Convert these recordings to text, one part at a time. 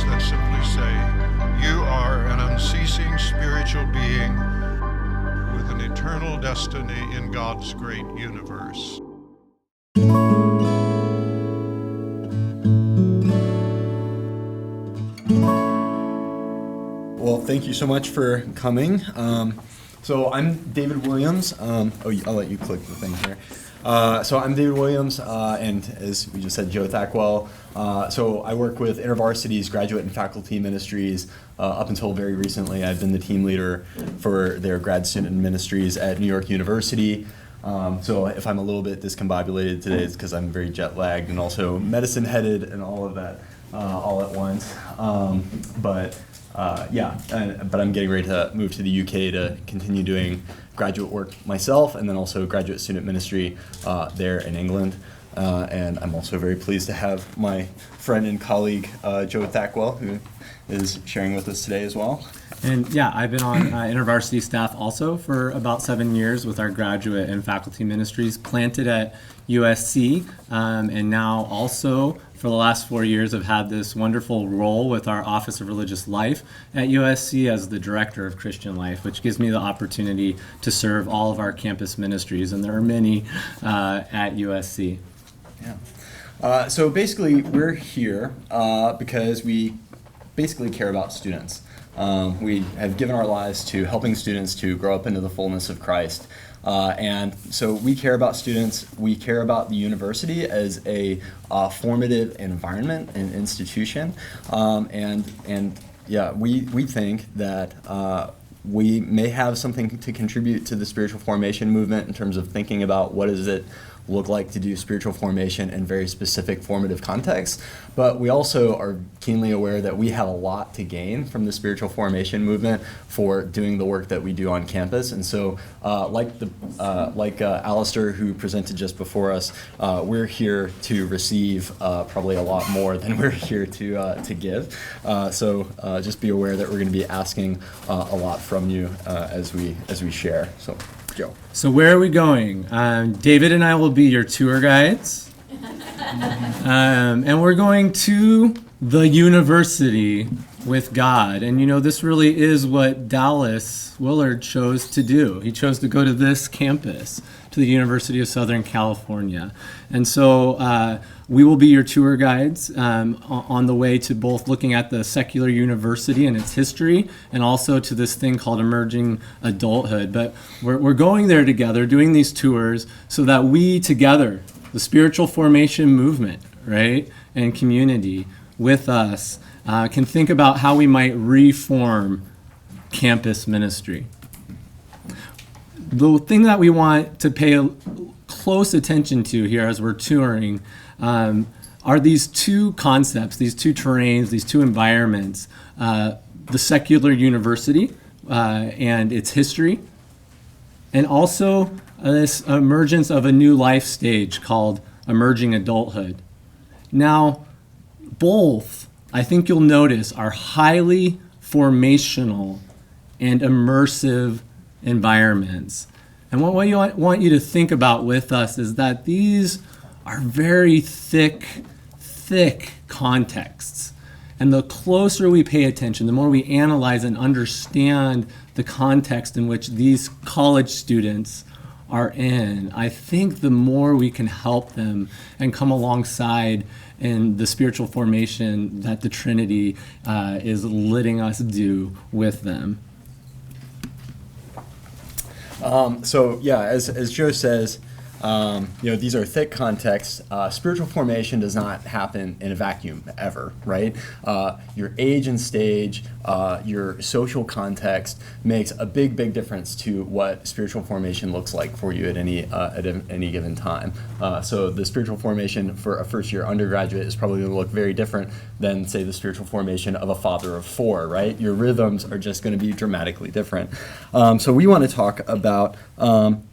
words that simply say, you are an unceasing spiritual being with an eternal destiny in God's great universe. Well, thank you so much for coming. So I'm David Williams. I'll let you click the thing here. So I'm David Williams, and as we just said, Joe Thackwell. So I work with InterVarsity's graduate and faculty ministries. Up until very recently, I've been the team leader for their grad student ministries at New York University. So if I'm a little bit discombobulated today, it's because I'm very jet lagged and also medicine headed and all of that all at once. But I'm getting ready to move to the UK to continue doing graduate work myself, and then also graduate student ministry there in England. And I'm also very pleased to have my friend and colleague, Joe Thackwell, who is sharing with us today as well. And yeah, I've been on InterVarsity staff also for about 7 years with our graduate and faculty ministries, planted at USC, and now also for the last 4 years have had this wonderful role with our Office of Religious Life at USC as the Director of Christian Life, which gives me the opportunity to serve all of our campus ministries, and there are many at USC. Yeah. So basically, we're here because we basically care about students. We have given our lives to helping students to grow up into the fullness of Christ. And so we care about students. We care about the university as a formative environment and institution. We think that we may have something to contribute to the spiritual formation movement in terms of thinking about what does it look like to do spiritual formation in very specific formative contexts. But we also are keenly aware that we have a lot to gain from the spiritual formation movement for doing the work that we do on campus. And so like Alistair, who presented just before us, we're here to receive probably a lot more than we're here to give. So just be aware that we're going to be asking a lot from you as we share. So, Joe. So where are we going? David and I will be your tour guides. And we're going to the university with God. And you know, this really is what Dallas Willard chose to do. He chose to go to this campus, to the University of Southern California. And so we will be your tour guides on the way to both looking at the secular university and its history, and also to this thing called emerging adulthood. But we're going there together, doing these tours, so that we together, the spiritual formation movement, right, and community with us, can think about how we might reform campus ministry. The thing that we want to pay close attention to here as we're touring are these two concepts, these two terrains, these two environments, the secular university and its history, and also this emergence of a new life stage called emerging adulthood. Now, both, I think you'll notice, are highly formational and immersive environments. And what I want you to think about with us is that these are very thick contexts. And the closer we pay attention, the more we analyze and understand the context in which these college students are in, I think the more we can help them and come alongside in the spiritual formation that the Trinity is letting us do with them. As Joe says, these are thick contexts. Spiritual formation does not happen in a vacuum ever, right? Your age and stage, your social context makes a big difference to what spiritual formation looks like for you at any given time. So the spiritual formation for a first-year undergraduate is probably going to look very different than, say, the spiritual formation of a father of four, right? Your rhythms are just going to be dramatically different. So we want to talk about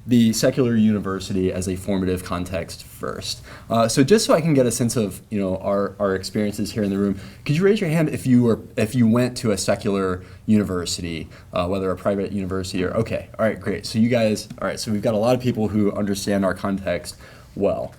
the secular university as a formative context first. So just so I can get a sense of our experiences here in the room, could you raise your hand if you went to a secular university, whether a private university or okay, all right, great. So you guys, all right, so we've got a lot of people who understand our context well.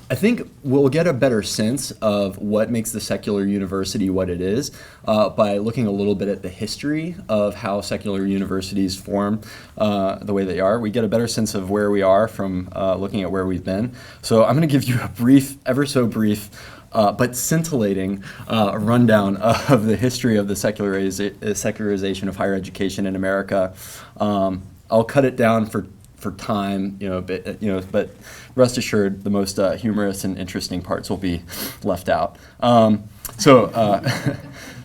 I think we'll get a better sense of what makes the secular university what it is by looking a little bit at the history of how secular universities form the way they are. We get a better sense of where we are from looking at where we've been. So I'm going to give you a brief, ever so brief, but scintillating rundown of the history of the secularization of higher education in America. I'll cut it down for time, but rest assured, the most humorous and interesting parts will be left out.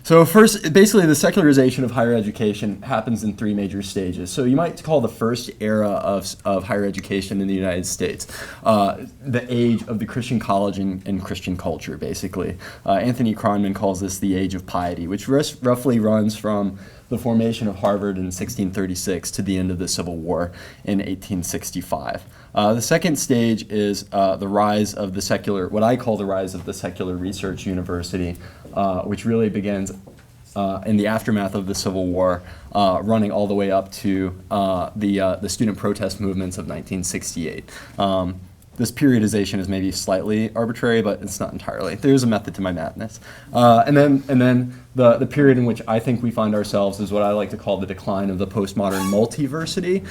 So first, basically, the secularization of higher education happens in three major stages. So you might call the first era of higher education in the United States the age of the Christian college and Christian culture, basically. Anthony Kronman calls this the age of piety, which roughly runs from the formation of Harvard in 1636 to the end of the Civil War in 1865. The second stage is the rise of the secular, what I call the rise of the secular research university, which really begins in the aftermath of the Civil War, running all the way up to the student protest movements of 1968. This periodization is maybe slightly arbitrary, but it's not entirely. There's a method to my madness. And then the period in which I think we find ourselves is what I like to call the decline of the postmodern multiversity,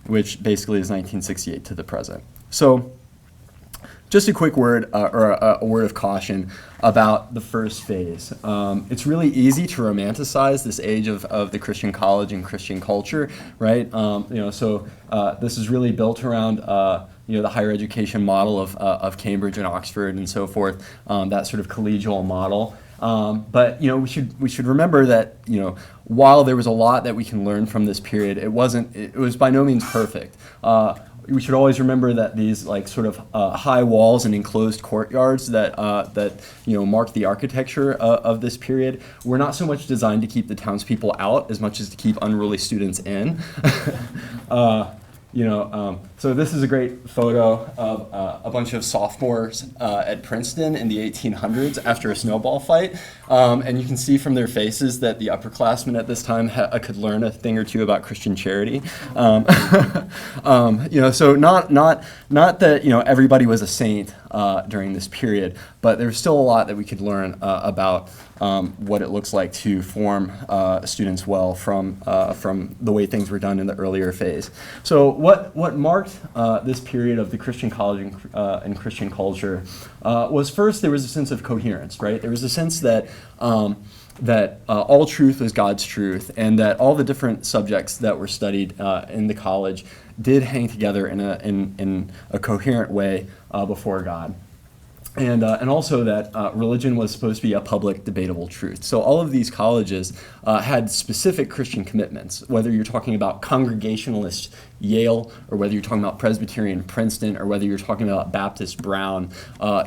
which basically is 1968 to the present. So just a quick word or a word of caution about the first phase. It's really easy to romanticize this age of the Christian college and Christian culture, right? So this is really built around the higher education model of Cambridge and Oxford and so forth, that sort of collegial model. But we should remember that while there was a lot that we can learn from this period, it was by no means perfect. We should always remember that these high walls and enclosed courtyards that mark the architecture of this period were not so much designed to keep the townspeople out as much as to keep unruly students in. So this is a great photo of a bunch of sophomores at Princeton in the 1800s after a snowball fight, and you can see from their faces that the upperclassmen at this time could learn a thing or two about Christian charity. So not that everybody was a saint during this period, but there's still a lot that we could learn about what it looks like to form students well from the way things were done in the earlier phase. So what marked this period of the Christian college and Christian culture was first there was a sense of coherence, right? There was a sense that all truth was God's truth, and that all the different subjects that were studied in the college did hang together in a coherent way before God. And also that religion was supposed to be a public, debatable truth. So all of these colleges had specific Christian commitments, whether you're talking about Congregationalist Yale, or whether you're talking about Presbyterian Princeton, or whether you're talking about Baptist Brown.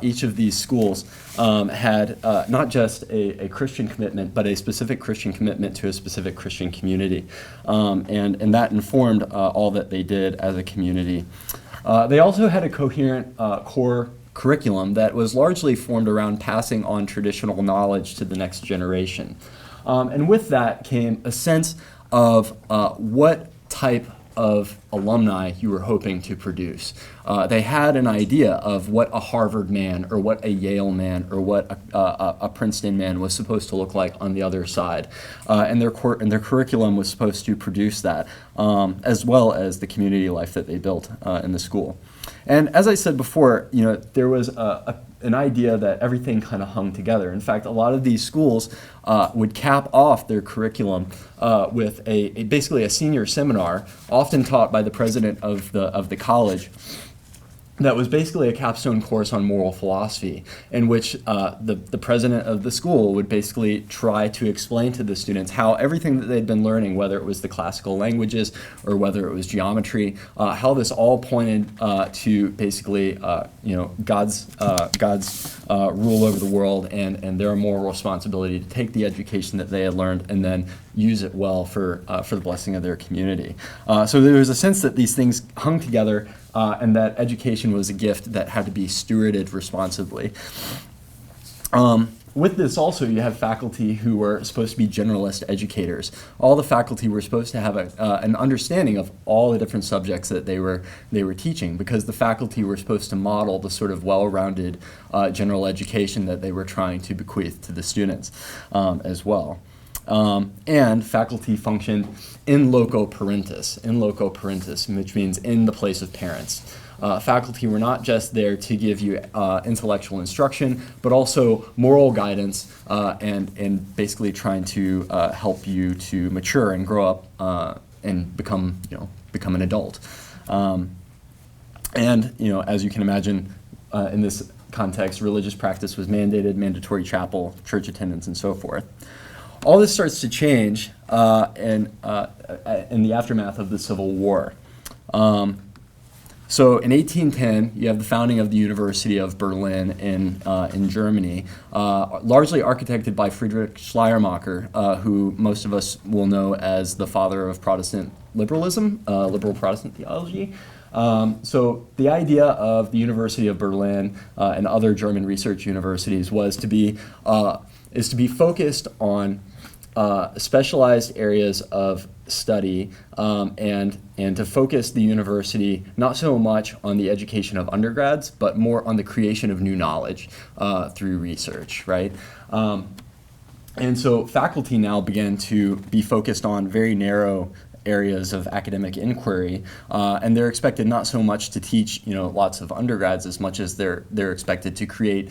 Each of these schools had not just a Christian commitment, but a specific Christian commitment to a specific Christian community. And that informed all that they did as a community. They also had a coherent core curriculum that was largely formed around passing on traditional knowledge to the next generation. And with that came a sense of what type of alumni you were hoping to produce. They had an idea of what a Harvard man or what a Yale man or what a Princeton man was supposed to look like on the other side. And their curriculum was supposed to produce that, as well as the community life that they built in the school. And as I said before, there was an idea that everything kind of hung together. In fact, a lot of these schools would cap off their curriculum with basically a senior seminar, often taught by the president of the college, that was basically a capstone course on moral philosophy, in which the president of the school would basically try to explain to the students how everything that they'd been learning, whether it was the classical languages or whether it was geometry, how this all pointed to basically God's rule over the world and their moral responsibility to take the education that they had learned and then use it well for the blessing of their community. So there was a sense that these things hung together, and that education was a gift that had to be stewarded responsibly. with this also, you have faculty who were supposed to be generalist educators. All the faculty were supposed to have an understanding of all the different subjects that they were teaching, because the faculty were supposed to model the sort of well-rounded general education that they were trying to bequeath to the students as well. And faculty functioned in loco parentis, which means in the place of parents. Faculty were not just there to give you intellectual instruction, but also moral guidance and basically trying to help you to mature and grow up and become an adult. And as you can imagine, in this context, religious practice was mandated, mandatory chapel, church attendance, and so forth. All this starts to change in the aftermath of the Civil War. So in 1810, you have the founding of the University of Berlin in Germany, largely architected by Friedrich Schleiermacher, who most of us will know as the father of Protestant liberalism, liberal Protestant theology. So the idea of the University of Berlin and other German research universities was to be focused on specialized areas of study and to focus the university not so much on the education of undergrads, but more on the creation of new knowledge through research, right? And so faculty now began to be focused on very narrow areas of academic inquiry, and they're expected not so much to teach lots of undergrads as much as they're expected to create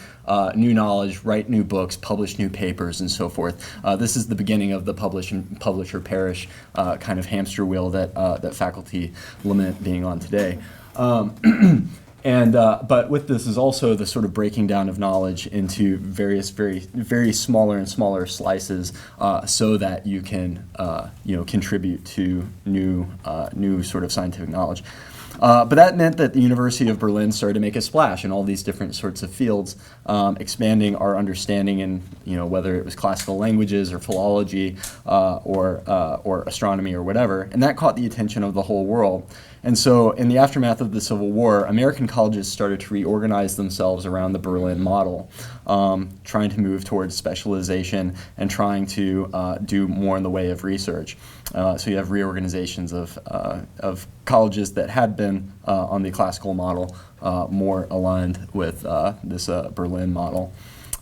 new knowledge, write new books, publish new papers, and so forth. This is the beginning of the publisher perish kind of hamster wheel that faculty lament being on today. But with this is also the sort of breaking down of knowledge into various, very smaller and smaller slices, so that you can, contribute to new sort of scientific knowledge. But that meant that the University of Berlin started to make a splash in all these different sorts of fields, expanding our understanding in, whether it was classical languages or philology or astronomy or whatever, and that caught the attention of the whole world. And so in the aftermath of the Civil War, American colleges started to reorganize themselves around the Berlin model, trying to move towards specialization and trying to do more in the way of research. So you have reorganizations of colleges that had been on the classical model, more aligned with this Berlin model.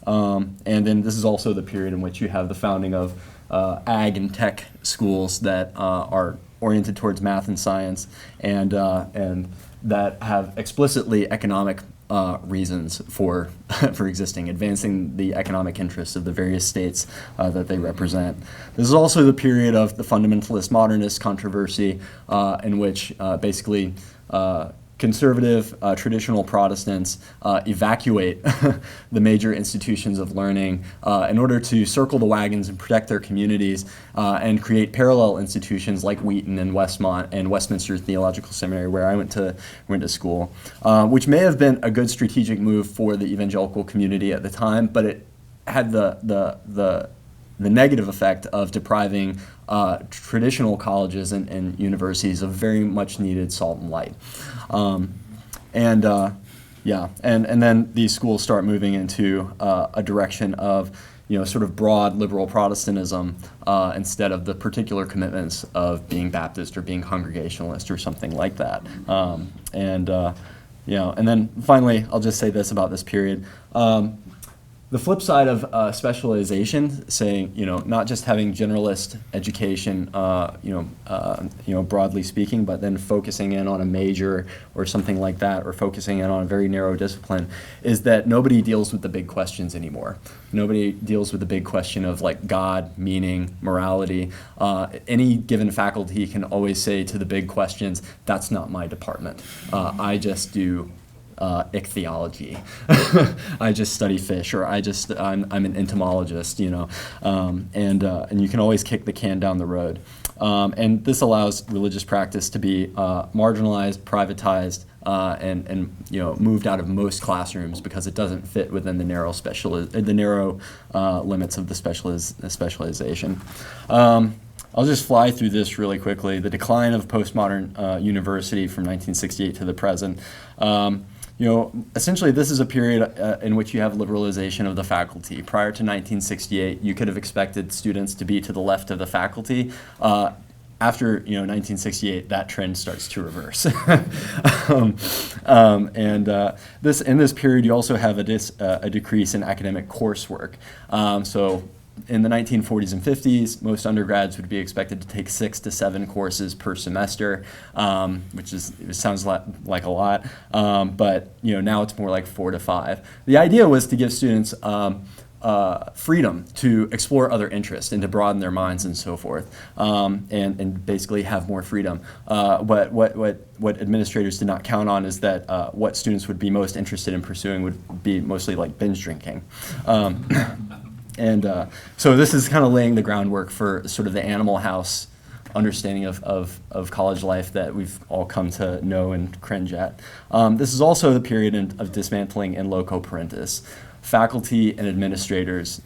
And then this is also the period in which you have the founding of ag and tech schools that are oriented towards math and science, and that have explicitly economic reasons for existing, advancing the economic interests of the various states that they represent. This is also the period of the fundamentalist modernist controversy, in which basically conservative, traditional Protestants evacuate the major institutions of learning in order to circle the wagons and protect their communities and create parallel institutions like Wheaton and Westmont and Westminster Theological Seminary, where I went to school, which may have been a good strategic move for the evangelical community at the time, but it had the negative effect of depriving traditional colleges and universities of very much needed salt and light. And then these schools start moving into a direction of sort of broad liberal Protestantism instead of the particular commitments of being Baptist or being Congregationalist or something like that. And then finally, I'll just say this about this period. The flip side of specialization, saying not just having generalist education, broadly speaking, but then focusing in on a major or something like that, or focusing in on a very narrow discipline, is that nobody deals with the big questions anymore. Nobody deals with the big question of like God, meaning, morality. Any given faculty can always say to the big questions, "That's not my department. I just do ichthyology. I just study fish," or I'm an entomologist, and you can always kick the can down the road. And this allows religious practice to be marginalized, privatized, and moved out of most classrooms because it doesn't fit within the narrow limits of the specialization. I'll just fly through this really quickly. The decline of postmodern university from 1968 to the present. Essentially this is a period in which you have liberalization of the faculty. Prior to 1968, you could have expected students to be to the left of the faculty. After 1968, that trend starts to reverse. In this period, you also have a decrease in academic coursework. So in the 1940s and 50s, most undergrads would be expected to take 6 to 7 courses per semester, which sounds like a lot, but now it's more like 4 to 5. The idea was to give students freedom to explore other interests and to broaden their minds and so forth, and basically have more freedom. What administrators did not count on is that what students would be most interested in pursuing would be mostly like binge drinking. So this is kind of laying the groundwork for sort of the Animal House understanding of college life that we've all come to know and cringe at. This is also the period of dismantling in loco parentis. Faculty and administrators,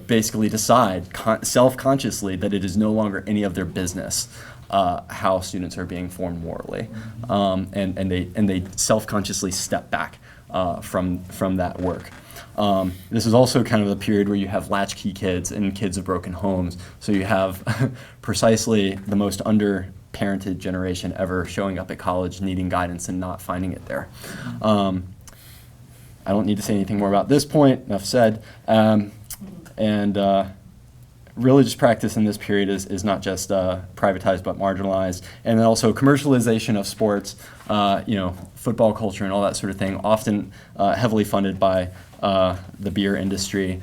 basically decide self-consciously that it is no longer any of their business how students are being formed morally, and they self-consciously step back from that work. This is also kind of the period where you have latchkey kids and kids of broken homes. So you have precisely the most under-parented generation ever showing up at college needing guidance and not finding it there. I don't need to say anything more about this point, enough said. Religious practice in this period is not just privatized but marginalized. And then also commercialization of sports, football culture and all that sort of thing, often heavily funded by the beer industry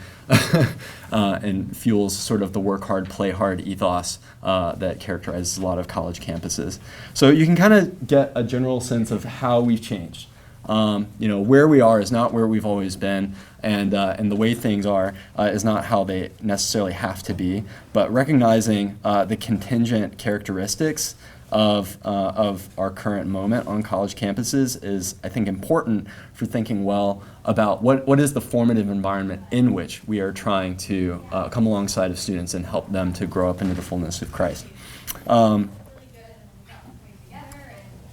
and fuels sort of the work hard, play hard ethos that characterizes a lot of college campuses. So you can kind of get a general sense of how we've changed. Where we are is not where we've always been, and the way things are is not how they necessarily have to be. But recognizing the contingent characteristics of our current moment on college campuses is, I think, important for thinking well about what is the formative environment in which we are trying to come alongside of students and help them to grow up into the fullness of Christ.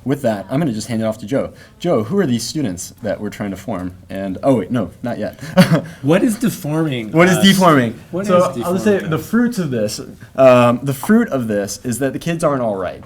With that, I'm going to just hand it off to Joe. Joe, who are these students that we're trying to form? And oh wait, no, not yet. What is deforming? What is deforming? What so is I'll just say the fruits of this. The fruit of this is that the kids aren't all right.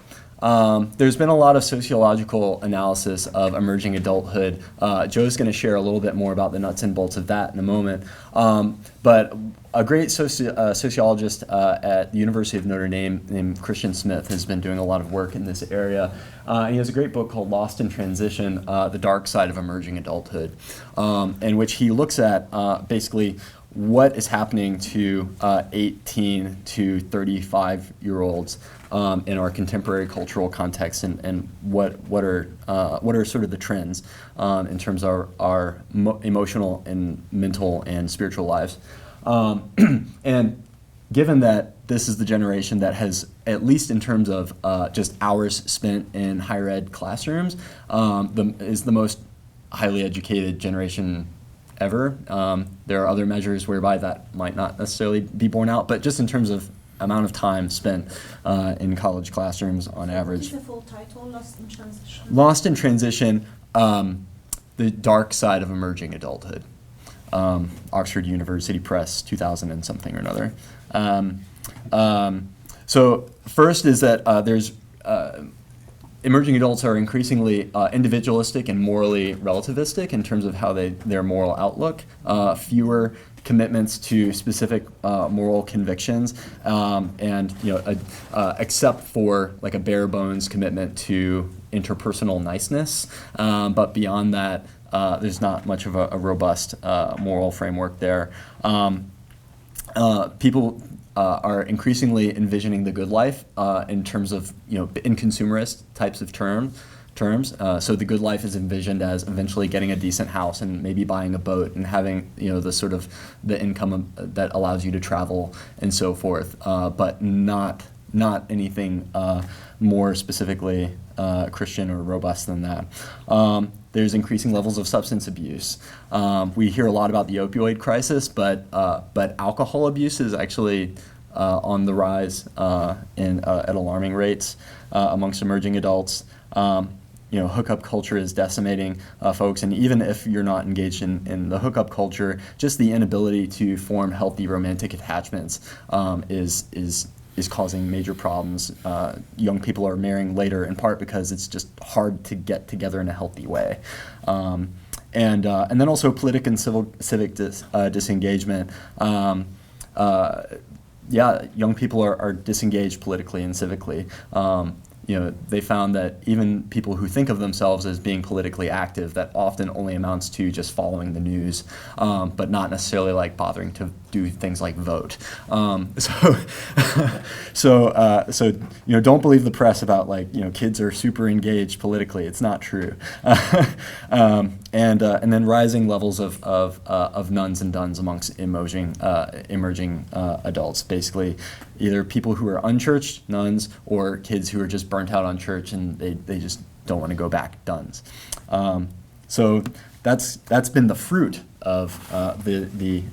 There's been a lot of sociological analysis of emerging adulthood. Joe's going to share a little bit more about the nuts and bolts of that in a moment. But a great sociologist at the University of Notre Dame named Christian Smith has been doing a lot of work in this area. He has a great book called Lost in Transition, The Dark Side of Emerging Adulthood, in which he looks at basically what is happening to 18 to 35-year-olds in our contemporary cultural context, and what are sort of the trends in terms of our emotional and mental and spiritual lives. And given that this is the generation that has, at least in terms of just hours spent in higher ed classrooms, is the most highly educated generation ever. There are other measures whereby that might not necessarily be borne out, but just in terms of amount of time spent in college classrooms on average. What is the full title, Lost in Transition? Lost in Transition, The Dark Side of Emerging Adulthood. Oxford University Press, 2000 and something or another. So first is that there's emerging adults are increasingly individualistic and morally relativistic in terms of how their moral outlook. Fewer commitments to specific moral convictions, and except for like a bare bones commitment to interpersonal niceness. But beyond that, there's not much of a robust moral framework there. People are increasingly envisioning the good life in terms of, in consumerist types of terms. So the good life is envisioned as eventually getting a decent house and maybe buying a boat and having, the sort of the income that allows you to travel and so forth, but not anything more specifically Christian or robust than that. There's increasing levels of substance abuse. We hear a lot about the opioid crisis, but alcohol abuse is actually on the rise at alarming rates amongst emerging adults. hookup culture is decimating folks, and even if you're not engaged in the hookup culture, just the inability to form healthy romantic attachments is causing major problems. Young people are marrying later, in part because it's just hard to get together in a healthy way. And then also politic and civic disengagement. Young people are disengaged politically and civically. They found that even people who think of themselves as being politically active, that often only amounts to just following the news, but not necessarily like bothering to do things like vote. So don't believe the press about kids are super engaged politically. It's not true. And then rising levels of nuns and duns amongst emerging adults, basically either people who are unchurched nuns or kids who are just burnt out on church and they just don't want to go back duns. So that's been the fruit of the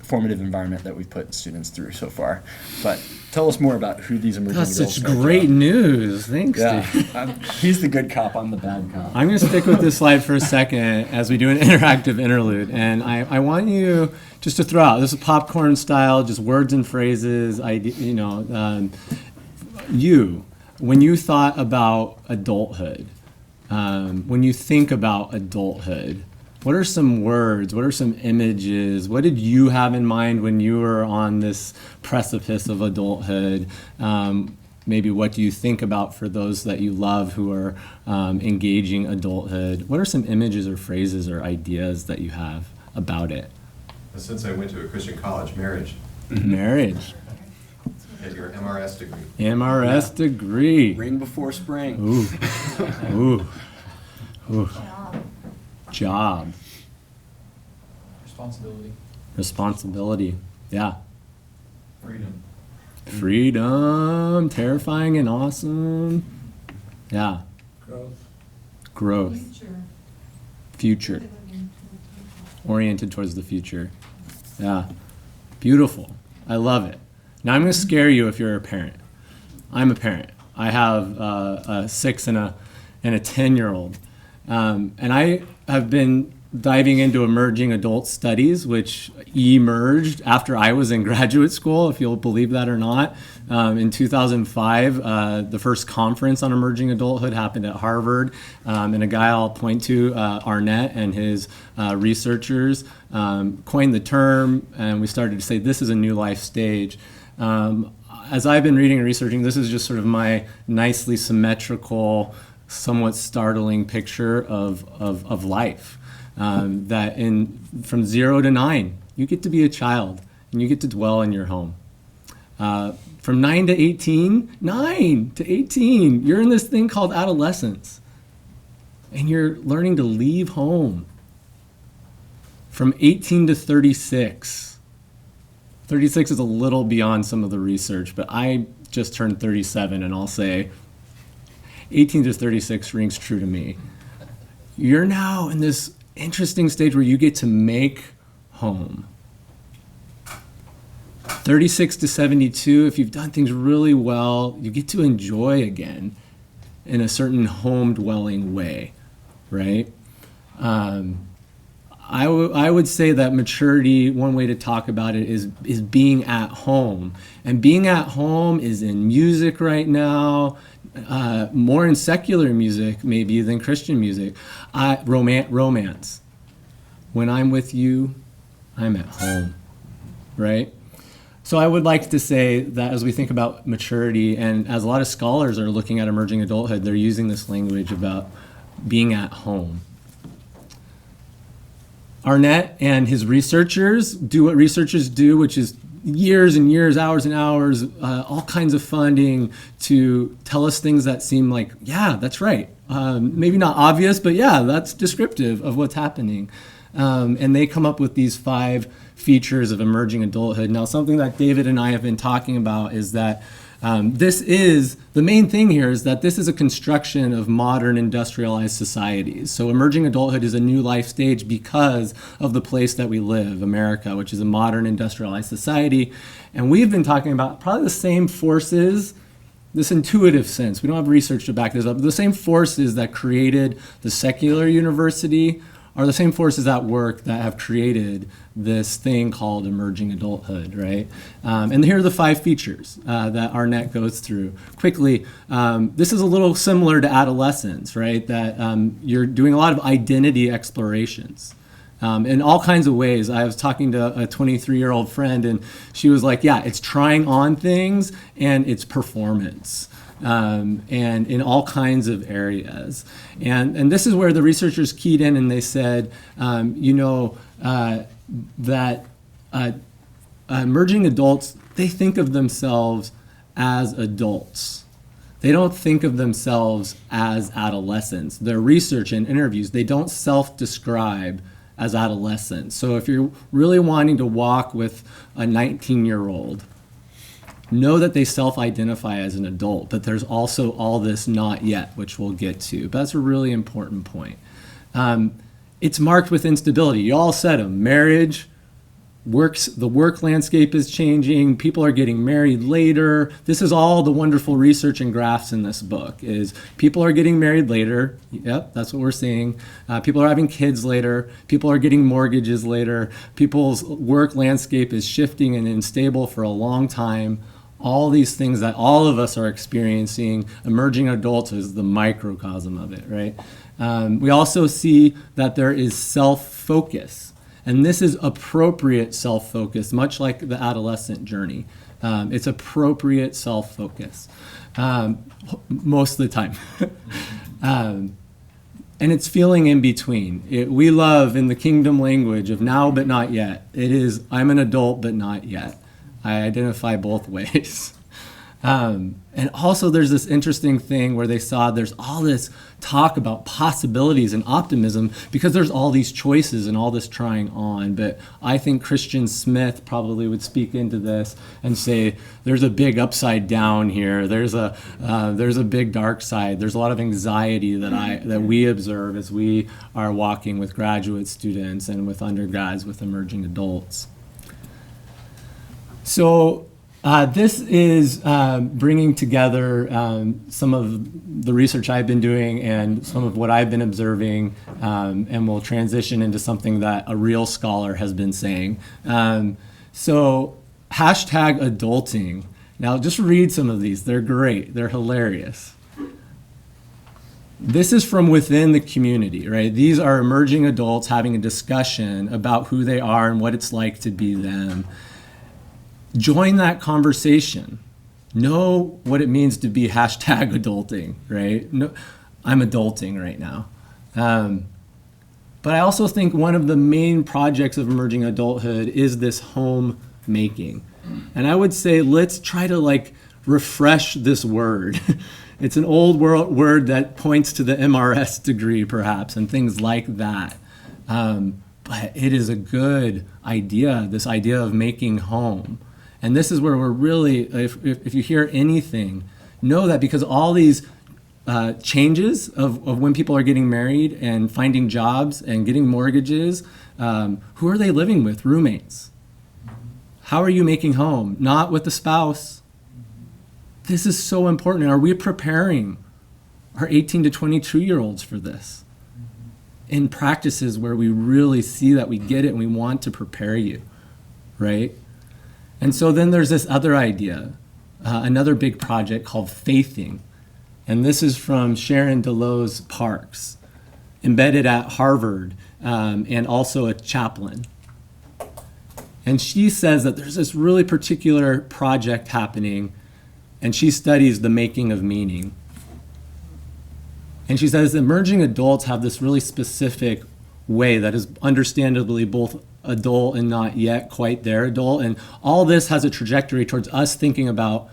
formative environment that we've put students through so far. But tell us more about who these emerging That's adults such are. great news. Thanks, Steve. He's the good cop, I'm the bad cop. I'm going to stick with this slide for a second as we do an interactive interlude. And I want you just to throw out, this is popcorn style, just words and phrases, when you thought about adulthood, when you think about adulthood, what are some words, what are some images, what did you have in mind when you were on this precipice of adulthood? Maybe what do you think about for those that you love who are engaging adulthood? What are some images or phrases or ideas that you have about it? Since I went to a Christian college, marriage. Marriage. Get your MRS degree. MRS degree. Ring before spring. Ooh. Job. Responsibility. Yeah. Freedom. Terrifying and awesome. Yeah. Growth. Future. Oriented towards the future. Yeah. Beautiful. I love it. Now I'm going to scare you if you're a parent. I'm a parent. I have a 6 and a 10-year-old. And I have been diving into emerging adult studies, which emerged after I was in graduate school, if you'll believe that or not. In 2005, the first conference on emerging adulthood happened at Harvard. And a guy I'll point to, Arnett and his researchers, coined the term, and we started to say this is a new life stage. As I've been reading and researching, this is just sort of my nicely symmetrical, somewhat startling picture of life. That from 0 to 9, you get to be a child and you get to dwell in your home. From 9 to 18, you're in this thing called adolescence. And you're learning to leave home. From 18 to 36. 36 is a little beyond some of the research, but I just turned 37 and I'll say 18 to 36 rings true to me. You're now in this interesting stage where you get to make home. 36 to 72, if you've done things really well, you get to enjoy again in a certain home-dwelling way, right? I would say that maturity, one way to talk about it is being at home. And being at home is in music right now, more in secular music maybe than Christian music. Romance. When I'm with you, I'm at home, right? So I would like to say that as we think about maturity, and as a lot of scholars are looking at emerging adulthood, they're using this language about being at home. Arnett and his researchers do what researchers do, which is years and years, hours and hours, all kinds of funding to tell us things that seem like, yeah, that's right. Maybe not obvious, but yeah, that's descriptive of what's happening. And they come up with these 5 features of emerging adulthood. Now, something that David and I have been talking about is that the main thing here is that this is a construction of modern industrialized societies. So emerging adulthood is a new life stage because of the place that we live, America, which is a modern industrialized society. And we've been talking about probably the same forces this intuitive sense. We don't have research to back this up. The same forces that created the secular university are the same forces at work that have created this thing called emerging adulthood, right? And here are the 5 features that Arnett goes through. Quickly, this is a little similar to adolescence, right? That you're doing a lot of identity explorations. In all kinds of ways. I was talking to a 23-year-old friend, and she was like, yeah, it's trying on things and it's performance. And in all kinds of areas. And this is where the researchers keyed in, and they said, that emerging adults, they think of themselves as adults. They don't think of themselves as adolescents. Their research and interviews, they don't self-describe as adolescents. So if you're really wanting to walk with a 19-year-old, know that they self-identify as an adult, but there's also all this not yet, which we'll get to. But that's a really important point. It's marked with instability. You all said them. Marriage, the work landscape is changing. People are getting married later. This is all the wonderful research and graphs in this book, is people are getting married later. Yep, that's what we're seeing. People are having kids later. People are getting mortgages later. People's work landscape is shifting and unstable for a long time. All these things that all of us are experiencing, emerging adults is the microcosm of it, right? We also see that there is self-focus. And this is appropriate self-focus, much like the adolescent journey. It's appropriate self-focus most of the time. And it's feeling in between. We love, in the kingdom language of now but not yet, it is, I'm an adult but not yet. I identify both ways. And also there's this interesting thing where they saw there's all this talk about possibilities and optimism because there's all these choices and all this trying on. But I think Christian Smith probably would speak into this and say there's a big upside down here. There's a big dark side. There's a lot of anxiety that we observe as we are walking with graduate students and with undergrads, with emerging adults. So this is bringing together some of the research I've been doing and some of what I've been observing, and we'll transition into something that a real scholar has been saying. So hashtag adulting. Now just read some of these. They're great. They're hilarious. This is from within the community, right? These are emerging adults having a discussion about who they are and what it's like to be them. Join that conversation. Know what it means to be hashtag adulting, right? No, I'm adulting right now. But I also think one of the main projects of emerging adulthood is this homemaking. And I would say let's try to refresh this word. It's an old word that points to the MRS degree perhaps and things like that. But it is a good idea, this idea of making home. And this is where we're really, if you hear anything, know that because all these changes of when people are getting married and finding jobs and getting mortgages, who are they living with? Roommates. How are you making home? Not with the spouse. This is so important. Are we preparing our 18 to 22-year-olds for this? In practices where we really see that we get it and we want to prepare you, right? And so then there's this other idea, another big project called faithing. And this is from Sharon Delos Parks, embedded at Harvard, and also a chaplain. And she says that there's this really particular project happening, and she studies the making of meaning. And she says emerging adults have this really specific way that is understandably both adult and not yet quite there adult. And all this has a trajectory towards us thinking about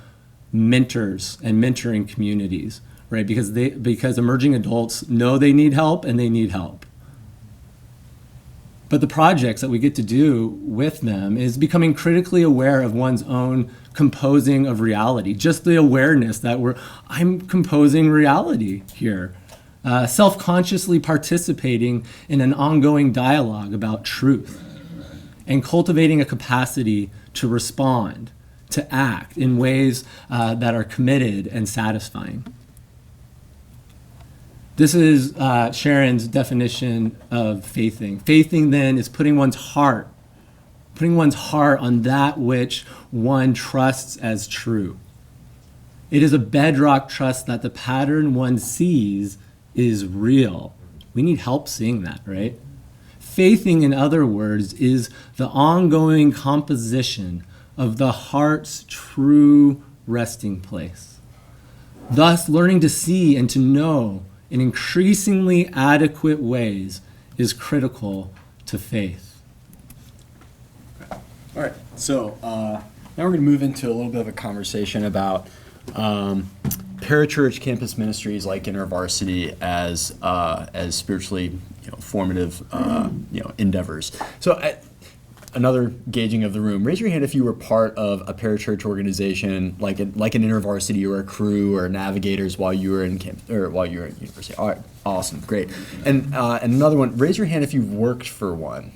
mentors and mentoring communities, right? Because emerging adults know they need help and they need help. But the projects that we get to do with them is becoming critically aware of one's own composing of reality. Just the awareness that I'm composing reality here. Self-consciously participating in an ongoing dialogue about truth and cultivating a capacity to respond, to act in ways that are committed and satisfying. This is Sharon's definition of faithing. Faithing then is putting one's heart on that which one trusts as true. It is a bedrock trust that the pattern one sees is real. We need help seeing that, right? Faithing, in other words, is the ongoing composition of the heart's true resting place. Thus, learning to see and to know in increasingly adequate ways is critical to faith. All right, so now we're going to move into a little bit of a conversation about parachurch campus ministries like InterVarsity as spiritually formative endeavors. So another gauging of the room. Raise your hand if you were part of a parachurch organization like an InterVarsity or a crew or navigators while you were in university. All right, awesome, great. And another one. Raise your hand if you've worked for one.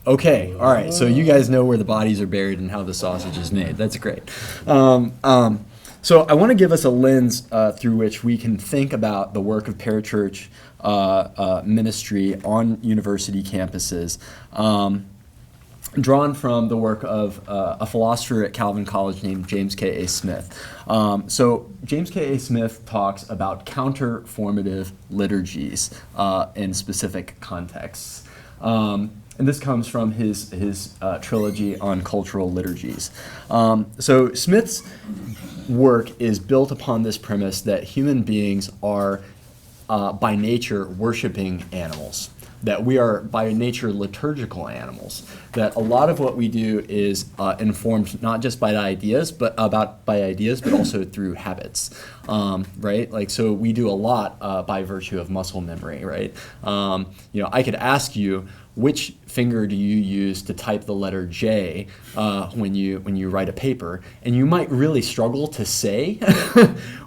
Okay, all right. So you guys know where the bodies are buried and how the sausage is made. That's great. So I want to give us a lens through which we can think about the work of parachurch ministry on university campuses, drawn from the work of a philosopher at Calvin College named James K.A. Smith. So James K.A. Smith talks about counter-formative liturgies in specific contexts. And this comes from his trilogy on cultural liturgies. So Smith's work is built upon this premise that human beings are by nature worshiping animals, that we are by nature liturgical animals, that a lot of what we do is informed not just by ideas, but also through habits, right? Like, so we do a lot by virtue of muscle memory, right? I could ask you, which finger do you use to type the letter J when you write a paper? And you might really struggle to say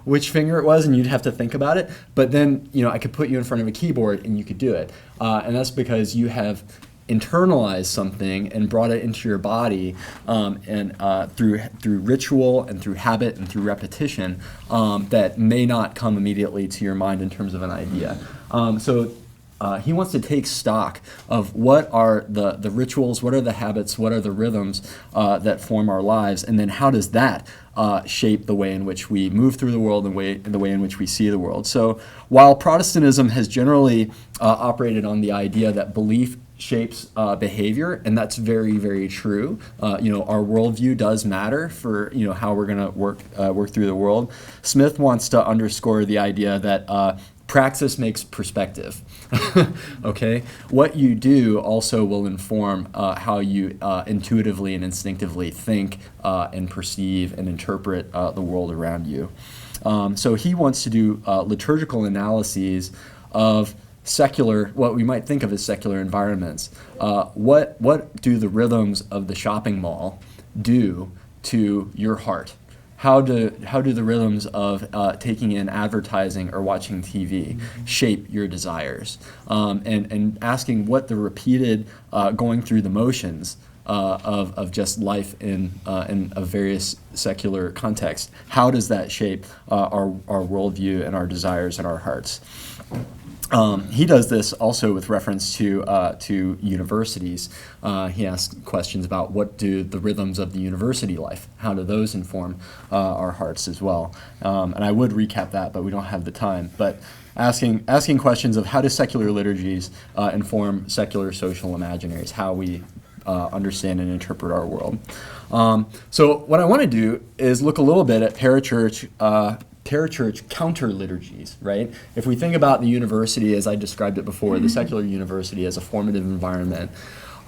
which finger it was, and you'd have to think about it. But then, I could put you in front of a keyboard and you could do it. And that's because you have internalized something and brought it into your body, and through ritual and through habit and through repetition, that may not come immediately to your mind in terms of an idea. He wants to take stock of what are the rituals, what are the habits, what are the rhythms that form our lives, and then how does that shape the way in which we move through the world and the way in which we see the world. So while Protestantism has generally operated on the idea that belief shapes behavior, and that's very, very true. Our worldview does matter for how we're going to work through the world. Smith wants to underscore the idea that praxis makes perspective. Okay, what you do also will inform how you intuitively and instinctively think and perceive and interpret the world around you. So he wants to do liturgical analyses of what we might think of as secular environments. What do the rhythms of the shopping mall do to your heart? How do the rhythms of taking in advertising or watching TV shape your desires? And asking what the repeated going through the motions of just life in a various secular context, how does that shape our worldview and our desires and our hearts? He does this also with reference to universities. He asks questions about what do the rhythms of the university life, how do those inform our hearts as well? And I would recap that, but we don't have the time. But asking questions of how do secular liturgies inform secular social imaginaries, how we understand and interpret our world. So what I want to do is look a little bit at parachurch counter-liturgies, right? If we think about the university as I described it before, the secular university as a formative environment,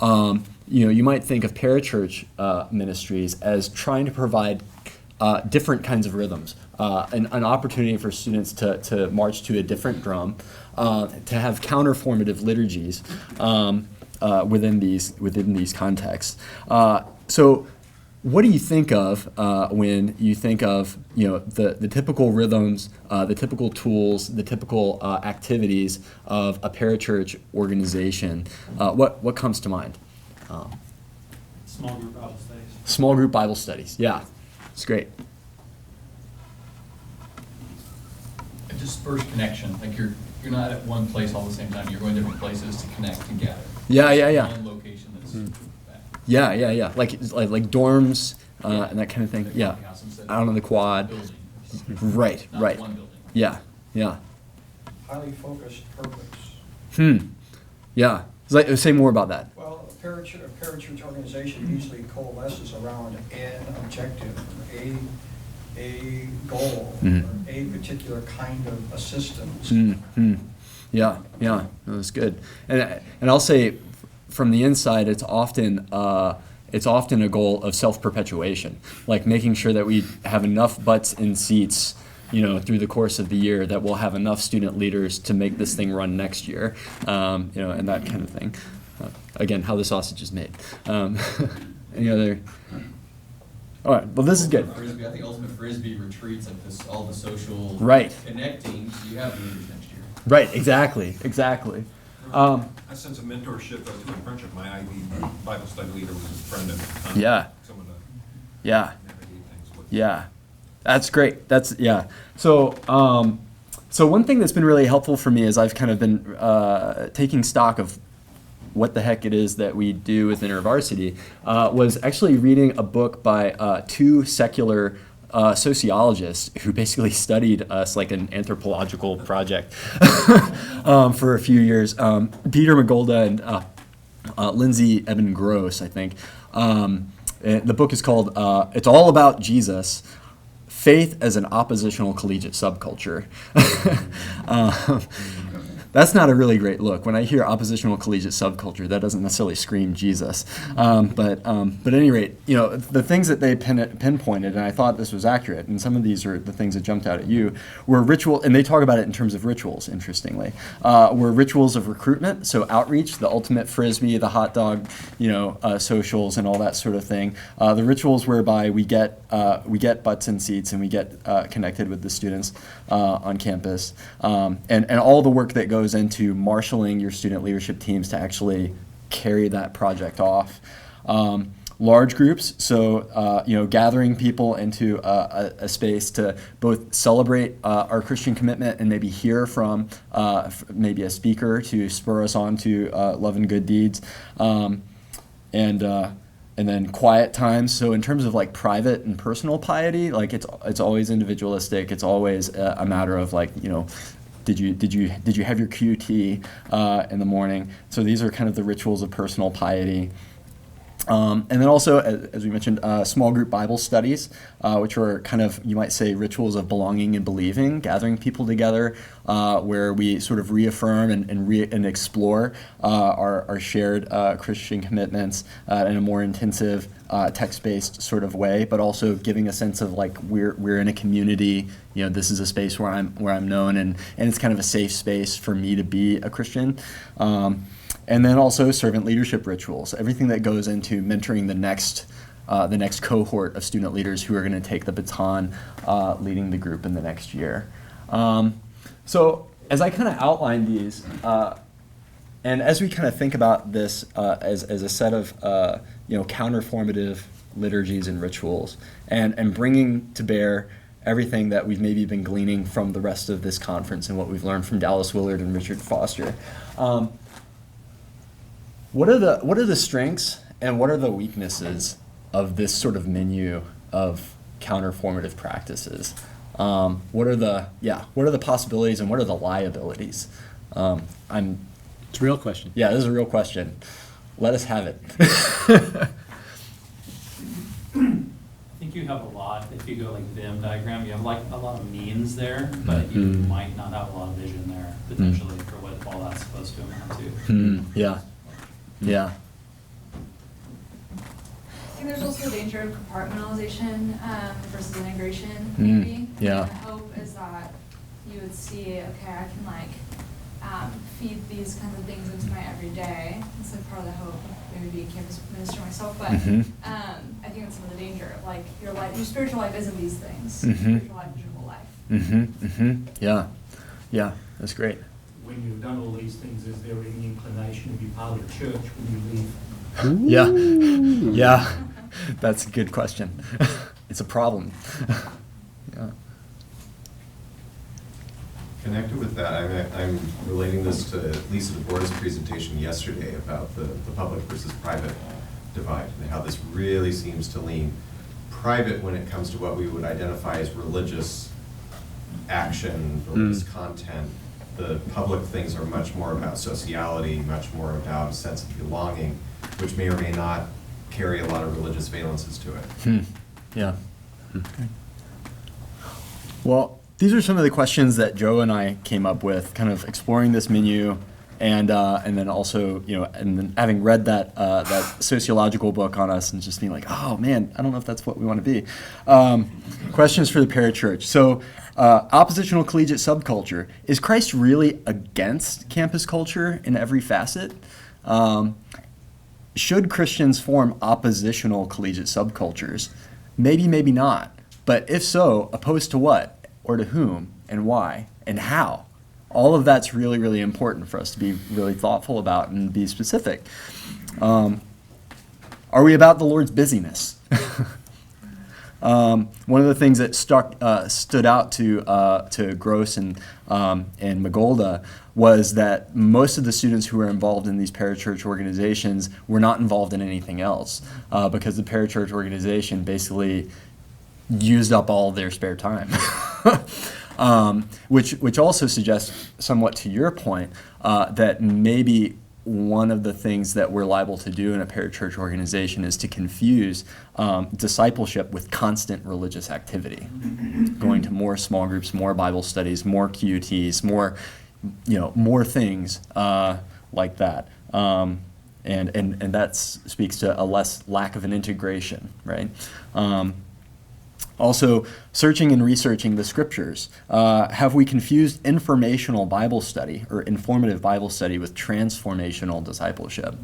you might think of parachurch ministries as trying to provide different kinds of rhythms, an opportunity for students to march to a different drum, to have counter-formative liturgies within these contexts. So what do you think of when you think of the typical rhythms, the typical tools, the typical activities of a parachurch organization? What comes to mind? Small group Bible studies. Small group Bible studies, yeah. it's great. A dispersed connection, like you're not at one place all the same time. You're going different places to connect and gather. Yeah. One location that's back. Yeah. Like dorms and that kind of thing. Yeah, out on the quad. Building. Right. Not one building. Yeah. Highly focused purpose. Yeah. Say more about that. Well, a parachurch organization usually coalesces around an objective, a goal, or a particular kind of assistance. Yeah, no, that's good. And I'll say, from the inside, it's often a goal of self-perpetuation, like making sure that we have enough butts in seats, through the course of the year, that we'll have enough student leaders to make this thing run next year, and that kind of thing. Again, how the sausage is made. Any other? All right. Well, this is good. Frisbee, I think ultimate Frisbee retreats, like this, all the social connecting. You have leaders next year. Right. Exactly. A sense of mentorship and friendship. My IB Bible study leader was a friend of someone to navigate things with. Yeah. That's great. So, so one thing that's been really helpful for me as I've kind of been taking stock of what the heck it is that we do with InterVarsity was actually reading a book by two secular sociologists who basically studied us like an anthropological project for a few years. Peter Magolda and Lindsay Eben Gross, I think. The book is called It's All About Jesus, Faith as an Oppositional Collegiate Subculture. That's not a really great look. When I hear oppositional collegiate subculture, that doesn't necessarily scream Jesus. But at any rate, the things that they pinpointed, and I thought this was accurate, and some of these are the things that jumped out at you, were ritual, and they talk about it in terms of rituals, interestingly, were rituals of recruitment, so outreach, the ultimate Frisbee, the hot dog, socials and all that sort of thing. The rituals whereby we get butts in seats and we get connected with the students on campus, and all the work that goes into marshaling your student leadership teams to actually carry that project off. Large groups, so gathering people into a space to both celebrate our Christian commitment and maybe hear from maybe a speaker to spur us on to love and good deeds, and then quiet times. So in terms of like private and personal piety, like it's always individualistic. It's always a matter of like did you have your QT in the morning? So these are kind of the rituals of personal piety. And then also, as we mentioned, small group Bible studies, which are kind of, you might say, rituals of belonging and believing, gathering people together, where we sort of reaffirm and explore our shared Christian commitments in a more intensive, text-based sort of way, but also giving a sense of like we're in a community. This is a space where I'm known, and it's kind of a safe space for me to be a Christian. And then also servant leadership rituals, everything that goes into mentoring the next cohort of student leaders who are going to take the baton, leading the group in the next year. So as I kind of outline these, and as we kind of think about this as a set of counterformative liturgies and rituals, and bringing to bear everything that we've maybe been gleaning from the rest of this conference and what we've learned from Dallas Willard and Richard Foster. What are the strengths and what are the weaknesses of this sort of menu of counterformative practices? What are the possibilities and what are the liabilities? It's a real question. Yeah, this is a real question. Let us have it. I think you have a lot, if you go like Venn diagram, you have like a lot of means there, but you might not have a lot of vision there potentially for what all that's supposed to amount to. Yeah. I think there's also the danger of compartmentalization versus integration, maybe. Yeah. And the hope is that you would see, okay, I can like feed these kinds of things into my everyday. It's like part of the hope, maybe be a campus minister myself, but I think that's some of the danger. Like your spiritual life isn't these things. Spiritual life is your whole life. Yeah, that's great. When you've done all these things, is there any inclination to be part of the church when you leave? Yeah, that's a good question. it's a problem. Yeah. Connected with that, I'm relating this to Lisa DeBoer's presentation yesterday about the public versus private divide, and how this really seems to lean private when it comes to what we would identify as religious action, religious content. The public things are much more about sociality, much more about a sense of belonging, which may or may not carry a lot of religious valences to it. Yeah. Well, these are some of the questions that Joe and I came up with, kind of exploring this menu, and then also, and then having read that sociological book on us, and just being like, oh man, I don't know if that's what we want to be. Questions for the parachurch. So, oppositional collegiate subculture. Is Christ really against campus culture in every facet? Should Christians form oppositional collegiate subcultures? Maybe, maybe not. But if so, opposed to what? Or to whom? And why? And how? All of that's really, really important for us to be really thoughtful about and be specific. Are we about the Lord's busyness? One of the things that stood out to Gross and Magolda was that most of the students who were involved in these parachurch organizations were not involved in anything else, because the parachurch organization basically used up all of their spare time. Which also suggests, somewhat to your point, that maybe one of the things that we're liable to do in a parachurch organization is to confuse discipleship with constant religious activity, going to more small groups, more Bible studies, more QUTs, more things like that, and that speaks to a less lack of an integration, right? Also, searching and researching the scriptures. Have we confused informational Bible study or informative Bible study with transformational discipleship?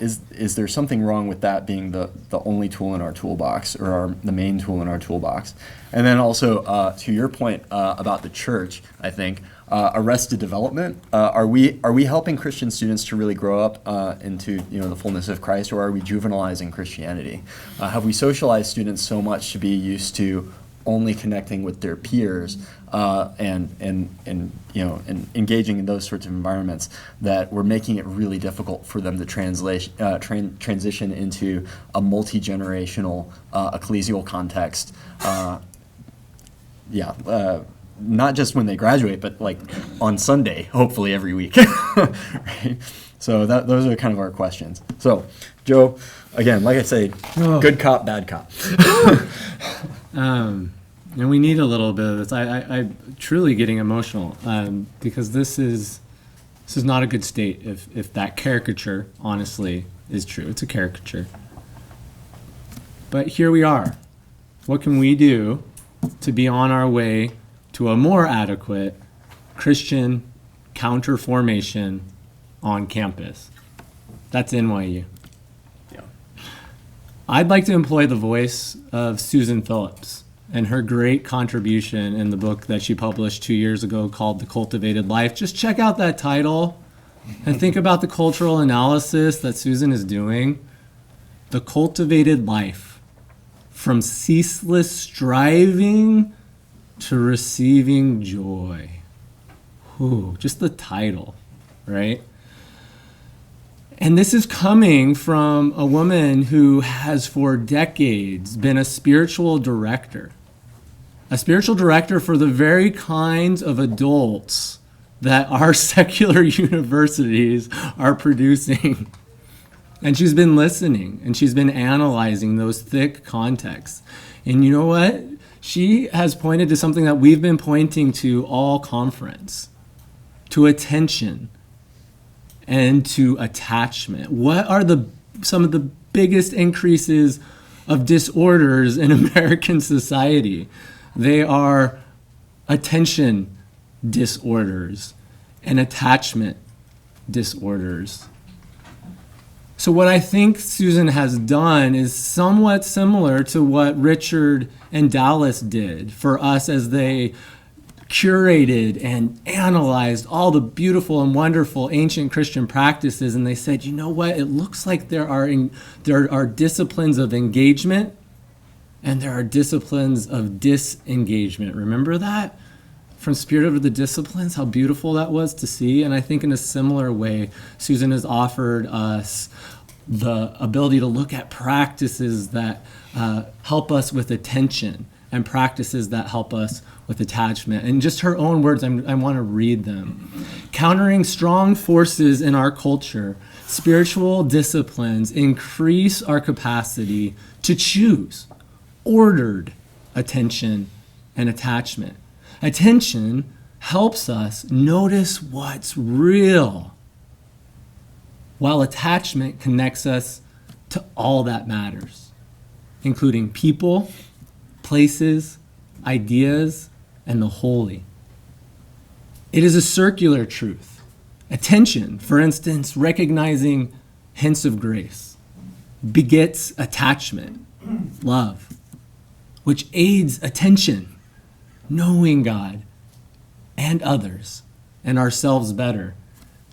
Is there something wrong with that being the only tool in our toolbox, or the main tool in our toolbox? And then also, to your point about the church, I think, arrested development. Are we helping Christian students to really grow up into the fullness of Christ, or are we juvenilizing Christianity? Have we socialized students so much to be used to only connecting with their peers and engaging in those sorts of environments that we're making it really difficult for them to transition into a multi-generational ecclesial context? Not just when they graduate, but like on Sunday, hopefully every week. Right? So those are kind of our questions. So, Joe, again, like I say, good cop, bad cop. And we need a little bit of this. I'm truly getting emotional because this is not a good state if that caricature, honestly, is true. It's a caricature. But here we are. What can we do to be on our way to a more adequate Christian counter-formation on campus? That's NYU. Yeah. I'd like to employ the voice of Susan Phillips and her great contribution in the book that she published 2 years ago called The Cultivated Life. Just check out that title and think about the cultural analysis that Susan is doing. The Cultivated Life, from ceaseless striving to receiving joy. Ooh, just the title, right? And this is coming from a woman who has for decades been a spiritual director for the very kinds of adults that our secular universities are producing. And she's been listening, and she's been analyzing those thick contexts. And you know what? She has pointed to something that we've been pointing to all conference, to attention and to attachment. What are some of the biggest increases of disorders in American society? They are attention disorders and attachment disorders. So what I think Susan has done is somewhat similar to what Richard and Dallas did for us as they curated and analyzed all the beautiful and wonderful ancient Christian practices, and they said, you know what? It looks like there are disciplines of engagement and there are disciplines of disengagement. Remember that? From Spirit of the Disciplines, how beautiful that was to see. And I think in a similar way, Susan has offered us the ability to look at practices that help us with attention and practices that help us with attachment. In just her own words, I want to read them. Countering strong forces in our culture, spiritual disciplines increase our capacity to choose ordered attention and attachment. Attention helps us notice what's real, while attachment connects us to all that matters, including people, places, ideas, and the holy. It is a circular truth. Attention, for instance, recognizing hints of grace, begets attachment, love, which aids attention, knowing God and others and ourselves better,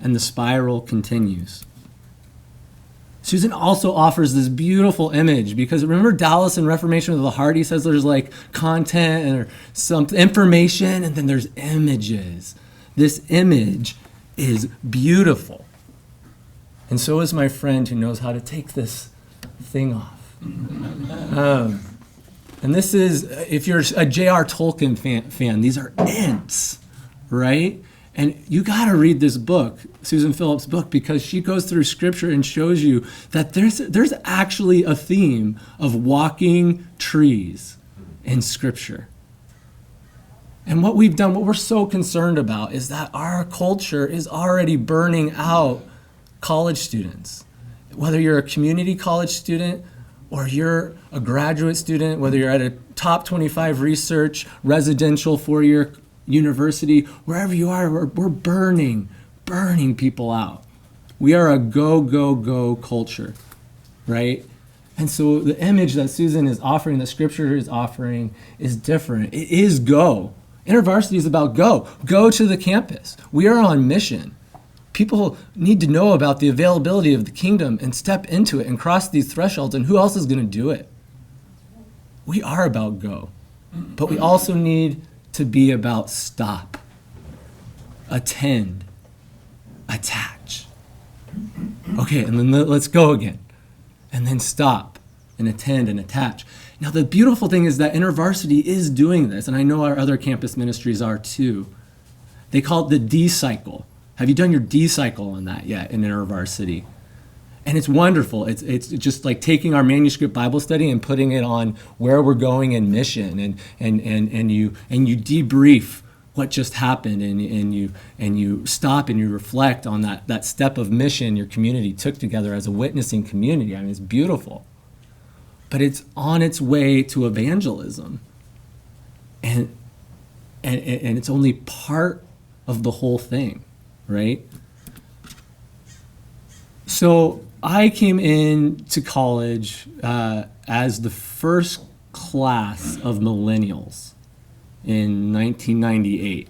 and the spiral continues. Susan also offers this beautiful image, because remember Dallas in Reformation of the Heart, he says there's like content and some information and then there's images. This image is beautiful. And so is my friend who knows how to take this thing off. And this is, if you're a J.R. Tolkien fan, these are Ents, right? And you got to read this book, Susan Phillips' book, because she goes through scripture and shows you that there's actually a theme of walking trees in scripture. And what we've done, what we're so concerned about, is that our culture is already burning out college students. Whether you're a community college student or you're a graduate student, whether you're at a top 25 research, residential 4-year university, wherever you are, we're burning people out. We are a go, go, go culture, right? And so the image that Susan is offering, that scripture is offering, is different. It is go. InterVarsity is about go. Go to the campus. We are on mission. People need to know about the availability of the kingdom and step into it and cross these thresholds, and who else is going to do it? We are about go. But we also need to be about stop, attend, attach. Okay, and then let's go again. And then stop and attend and attach. Now, the beautiful thing is that InterVarsity is doing this, and I know our other campus ministries are too. They call it the D cycle. Have you done your D cycle on that yet in InterVarsity? And it's wonderful. It's just like taking our manuscript Bible study and putting it on where we're going in mission, and you debrief what just happened, and you stop and you reflect on that step of mission your community took together as a witnessing community. I mean, it's beautiful. But it's on its way to evangelism. And it's only part of the whole thing, right? So I came into college as the first class of millennials in 1998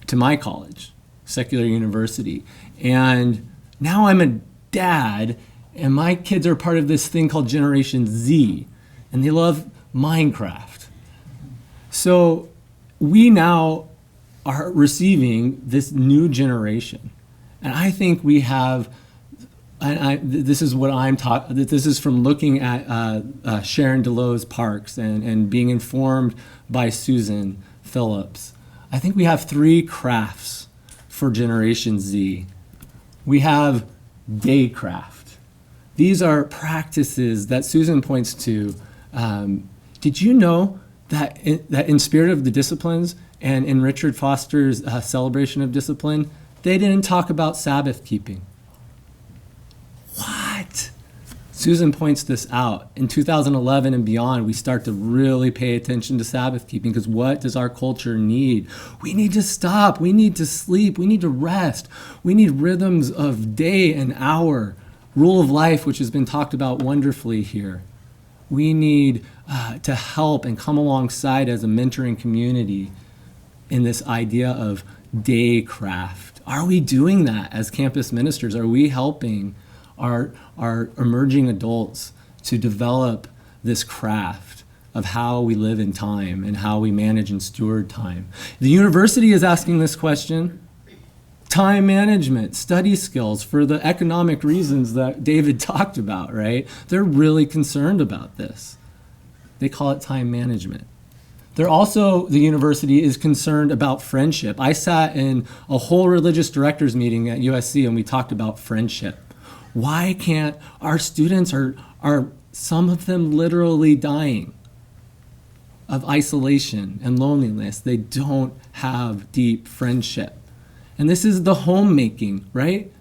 to my college, Secular University. And now I'm a dad, and my kids are part of this thing called Generation Z, and they love Minecraft. So we now are receiving this new generation. And I think we have, this is what I'm taught, this is from looking at Sharon DeLoe's Parks and being informed by Susan Phillips. I think we have 3 crafts for Generation Z. We have daycraft. These are practices that Susan points to. Did you know that in Spirit of the Disciplines and in Richard Foster's Celebration of Discipline, they didn't talk about Sabbath keeping? What? Susan points this out. In 2011 and beyond, we start to really pay attention to Sabbath keeping, because what does our culture need? We need to stop. We need to sleep. We need to rest. We need rhythms of day and hour. Rule of life, which has been talked about wonderfully here. We need to help and come alongside as a mentoring community in this idea of day craft. Are we doing that as campus ministers? Are we helping our emerging adults to develop this craft of how we live in time and how we manage and steward time? The university is asking this question. Time management, study skills, for the economic reasons that David talked about, right? They're really concerned about this. They call it time management. They're also, the university is concerned about friendship. I sat in a whole religious directors meeting at USC and we talked about friendship. Why can't our students are some of them literally dying of isolation and loneliness? They don't have deep friendship. And this is the homemaking, right?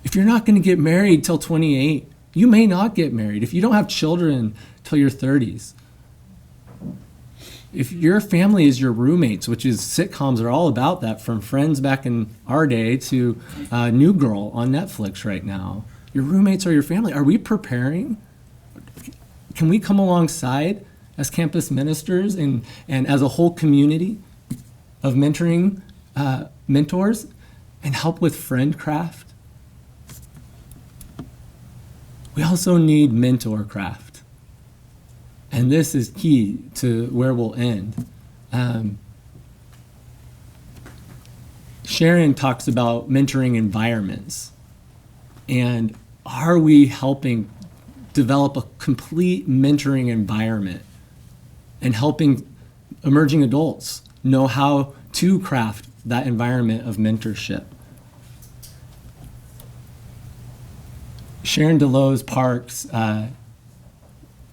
If you're not going to get married till 28, you may not get married. If you don't have children till your 30s, if your family is your roommates, which is sitcoms are all about that, from Friends back in our day to New Girl on Netflix right now, your roommates are your family. Are we preparing? Can we come alongside as campus ministers and as a whole community of mentoring mentors and help with friend craft? We also need mentor craft. And this is key to where we'll end. Sharon talks about mentoring environments. And are we helping develop a complete mentoring environment and helping emerging adults know how to craft that environment of mentorship? Sharon DeLoes Parks,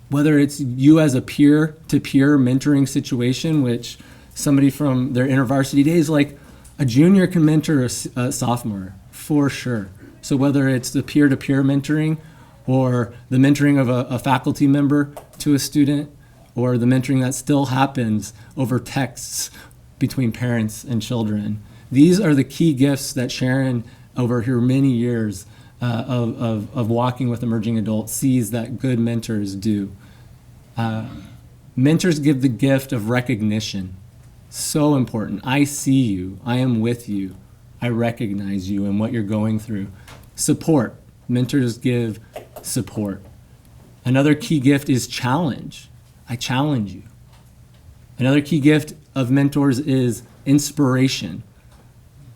whether it's you as a peer-to-peer mentoring situation, which somebody from their InterVarsity days, like a junior can mentor a sophomore, for sure. So whether it's the peer-to-peer mentoring or the mentoring of a faculty member to a student, or the mentoring that still happens over texts between parents and children. These are the key gifts that Sharon, over her many years of walking with emerging adults, sees that good mentors do. Mentors give the gift of recognition. So important. I see you. I am with you. I recognize you and what you're going through. Support. Mentors give support. Another key gift is challenge. I challenge you. Another key gift of mentors is inspiration,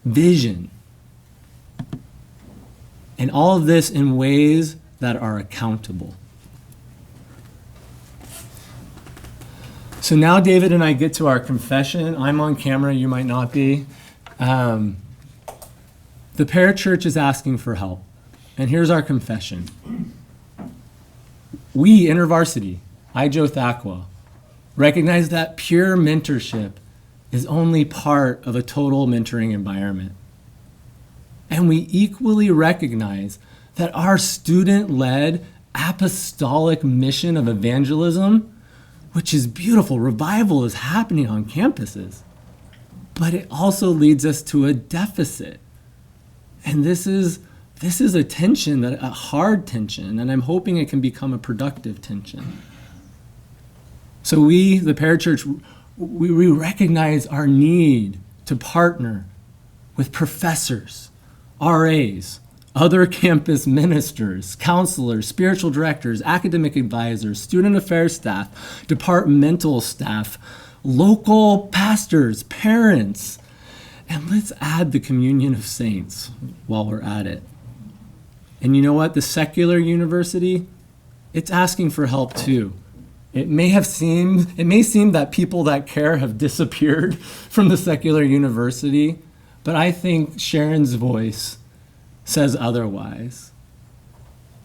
vision. And all of this in ways that are accountable. So now David and I get to our confession. I'm on camera, you might not be. The parachurch is asking for help. And here's our confession. We, InterVarsity, I, Joe Thackwell, recognize that pure mentorship is only part of a total mentoring environment. And we equally recognize that our student-led apostolic mission of evangelism, which is beautiful, revival is happening on campuses, but it also leads us to a deficit. And this is a tension, a hard tension, and I'm hoping it can become a productive tension. So we, the parachurch, we recognize our need to partner with professors, RAs, other campus ministers, counselors, spiritual directors, academic advisors, student affairs staff, departmental staff, local pastors, parents, and let's add the communion of saints while we're at it. And you know what? The secular university, it's asking for help too. It may seem that people that care have disappeared from the secular university, but I think Sharon's voice says otherwise.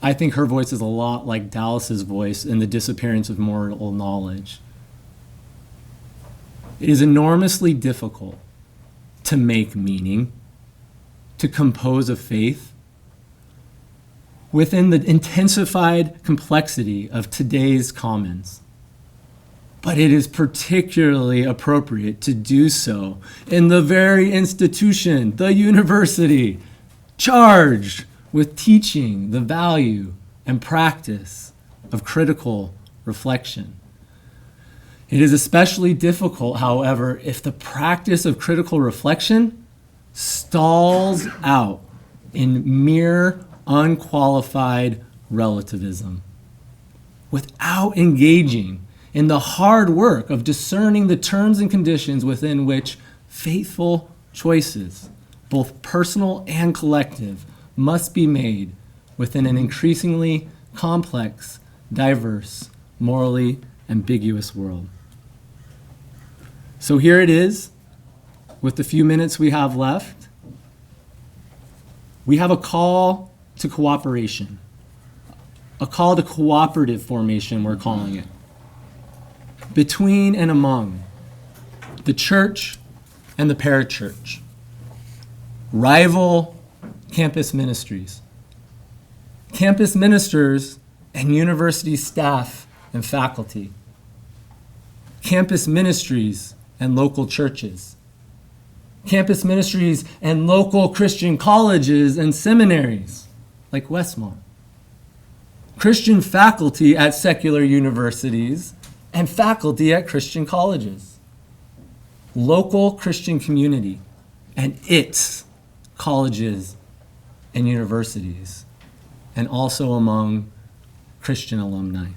I think her voice is a lot like Dallas's voice in the disappearance of moral knowledge. It is enormously difficult to make meaning, to compose a faith, within the intensified complexity of today's commons. But it is particularly appropriate to do so in the very institution, the university, charged with teaching the value and practice of critical reflection. It is especially difficult, however, if the practice of critical reflection stalls out in mere unqualified relativism without engaging in the hard work of discerning the terms and conditions within which faithful choices, both personal and collective, must be made within an increasingly complex, diverse, morally ambiguous world. So here it is, with the few minutes we have left. We have a call to cooperation, a call to cooperative formation, we're calling it, between and among the church and the parachurch, rival campus ministries, campus ministers and university staff and faculty, campus ministries and local churches, campus ministries and local Christian colleges and seminaries like Westmont, Christian faculty at secular universities and faculty at Christian colleges, local Christian community and its colleges and universities, and also among Christian alumni.